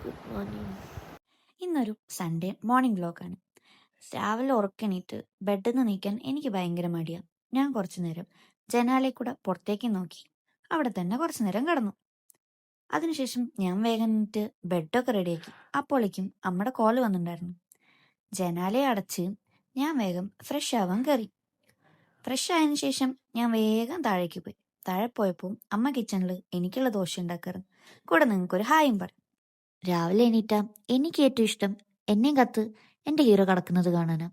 Good morning. ഇന്നൊരു Sunday morning വ്ലോഗാണ്. രാവിലെ ഉറക്കെണീറ്റ് ബെഡിൽ നിന്ന് നീക്കാൻ എനിക്ക് ഭയങ്കര മടിയാണ്. ഞാൻ കുറച്ചു നേരം ജനാലയിൽ കൂടെ പുറത്തേക്ക് നോക്കി അവിടെ തന്നെ കുറച്ചു നേരം കിടന്നു. അതിനുശേഷം ഞാൻ വേഗം എണീറ്റ് ബെഡൊക്കെ റെഡിയാക്കി. അപ്പോഴേക്കും അമ്മയുടെ കോള് വന്നിട്ടുണ്ടായിരുന്നു. ജനാലയെ അടച്ച് ഞാൻ വേഗം ഫ്രഷ് ആവാൻ കയറി. ഫ്രഷ് ആയതിനു ശേഷം ഞാൻ വേഗം താഴേക്ക് പോയി. താഴെ പോയപ്പോൾ അമ്മ കിച്ചണിൽ എനിക്കുള്ള ദോശ ഉണ്ടാക്കാറ്. കൂടെ നിങ്ങൾക്കൊരു ഹായും പറയും. രാവിലെ എണീറ്റ എനിക്ക് ഏറ്റവും ഇഷ്ടം എന്നെയും കത്ത് എന്റെ ഹീറോ കിടക്കുന്നത് കാണാനാ.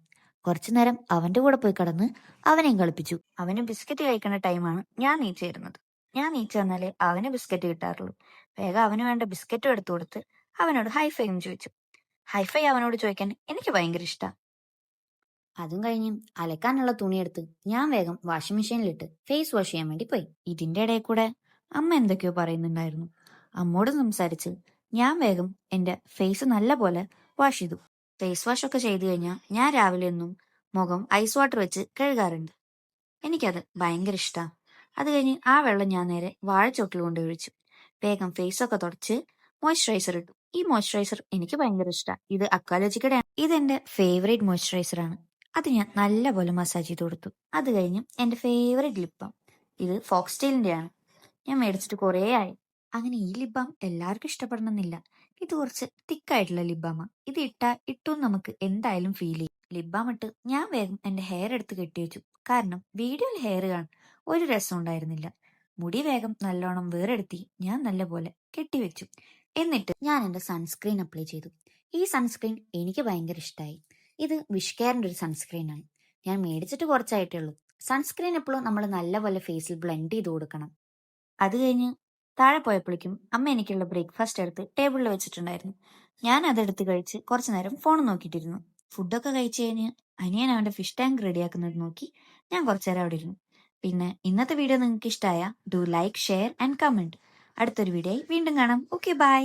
കുറച്ചു നേരം അവന്റെ കൂടെ പോയി കിടന്ന് അവനെയും കളിപ്പിച്ചു. അവന് ബിസ്ക്കറ്റ് കഴിക്കുന്ന ടൈമാണ് ഞാൻ നീച്ചു തരുന്നത്. ഞാൻ നീച്ചു വന്നാലേ അവന് ബിസ്ക്കറ്റ് കിട്ടാറുള്ളൂ. വേഗം അവന് വേണ്ട ബിസ്ക്കറ്റും എടുത്തു കൊടുത്ത് അവനോട് ഹൈഫൈയും ചോദിച്ചു. ഹൈഫൈ അവനോട് ചോദിക്കാൻ എനിക്ക് ഭയങ്കര ഇഷ്ടമാണ്. അതും കഴിഞ്ഞ് അലക്കാനുള്ള തുണിയെടുത്ത് ഞാൻ വേഗം വാഷിംഗ് മെഷീനിലിട്ട് ഫേസ് വാഷ് ചെയ്യാൻ വേണ്ടി പോയി. ഇതിന്റെ ഇടയിൽ കൂടെ അമ്മ എന്തൊക്കെയോ പറയുന്നുണ്ടായിരുന്നു. അമ്മോട് സംസാരിച്ച് ഞാൻ വേഗം എന്റെ ഫേസ് നല്ല പോലെ വാഷ് ചെയ്തു. ഫേസ് വാഷ് ഒക്കെ ചെയ്തു കഴിഞ്ഞാൽ ഞാൻ രാവിലെ ഒന്നും മുഖം ഐസ് വാട്ടർ വെച്ച് കഴുകാറുണ്ട്. എനിക്കത് ഭയങ്കര ഇഷ്ടമാണ്. അത് കഴിഞ്ഞ് ആ വെള്ളം ഞാൻ നേരെ വാഴച്ചോട്ടിൽ കൊണ്ട് ഒഴിച്ചു. വേഗം ഫേസ് ഒക്കെ തുടച്ച് മോയ്സ്ചറൈസർ ഇട്ടു. ഈ മോയ്സ്ചറൈസർ എനിക്ക് ഭയങ്കര ഇഷ്ടമാണ്. ഇത് അക്വാലോജിക്കയുടെ ഇതെന്റെ ഫേവറേറ്റ് മോയ്സ്ചറൈസർ ആണ്. അത് ഞാൻ നല്ലപോലെ മസാജ് ചെയ്ത് കൊടുത്തു. അത് കഴിഞ്ഞ് എന്റെ ഫേവറേറ്റ് ലിപ് ബാം, ഇത് ഫോക്സ്റ്റൈലിന്റെ ആണ്. ഞാൻ മേടിച്ചിട്ട് കുറേ ആയി. അങ്ങനെ ഈ ലിപ് ബാം എല്ലാവർക്കും ഇഷ്ടപ്പെടണമെന്നില്ല. ഇത് കുറച്ച് തിക്കായിട്ടുള്ള ലിപ് ബാമാ. ഇത് ഇട്ടു നമുക്ക് എന്തായാലും ഫീൽ ചെയ്യും. ലിപ് ബാം ഇട്ട് ഞാൻ വേഗം എന്റെ ഹെയർ എടുത്ത് കെട്ടി വെച്ചു. കാരണം വീഡിയോയിൽ ഹെയർ കാണാൻ ഒരു രസം ഉണ്ടായിരുന്നില്ല. മുടി വേഗം നല്ലോണം വേറെടുത്തി ഞാൻ നല്ലപോലെ കെട്ടിവെച്ചു. എന്നിട്ട് ഞാൻ എന്റെ സൺസ്ക്രീൻ അപ്ലൈ ചെയ്തു. ഈ സൺസ്ക്രീൻ എനിക്ക് ഭയങ്കര ഇഷ്ടമായി. ഇത് വിഷ് കെയറിന്റെ ഒരു സൺസ്ക്രീൻ ആണ്. ഞാൻ മേടിച്ചിട്ട് കുറച്ചായിട്ടേ ഉള്ളൂ. സൺസ്ക്രീൻ എപ്പോഴും നമ്മൾ നല്ലപോലെ ഫേസിൽ ബ്ലെൻഡ് ചെയ്ത് കൊടുക്കണം. അത് കഴിഞ്ഞ് താഴെ പോയപ്പോഴേക്കും അമ്മ എനിക്കുള്ള ബ്രേക്ക്ഫാസ്റ്റ് എടുത്ത് ടേബിളിൽ വെച്ചിട്ടുണ്ടായിരുന്നു. ഞാൻ അതെടുത്ത് കഴിച്ച് കുറച്ചു നേരം ഫോൺ നോക്കിയിട്ടിരുന്നു. ഫുഡൊക്കെ കഴിച്ചു കഴിഞ്ഞ് അനിയൻ അവന്റെ ഫിഷ് ടാങ്ക് റെഡിയാക്കുന്നത് നോക്കി ഞാൻ കുറച്ചു നേരം അവിടെ ഇരുന്നു. പിന്നെ ഇന്നത്തെ വീഡിയോ നിങ്ങൾക്ക് ഇഷ്ടമായ do like, share and comment. അടുത്തൊരു വീഡിയോയിൽ വീണ്ടും കാണാം. Okay, by.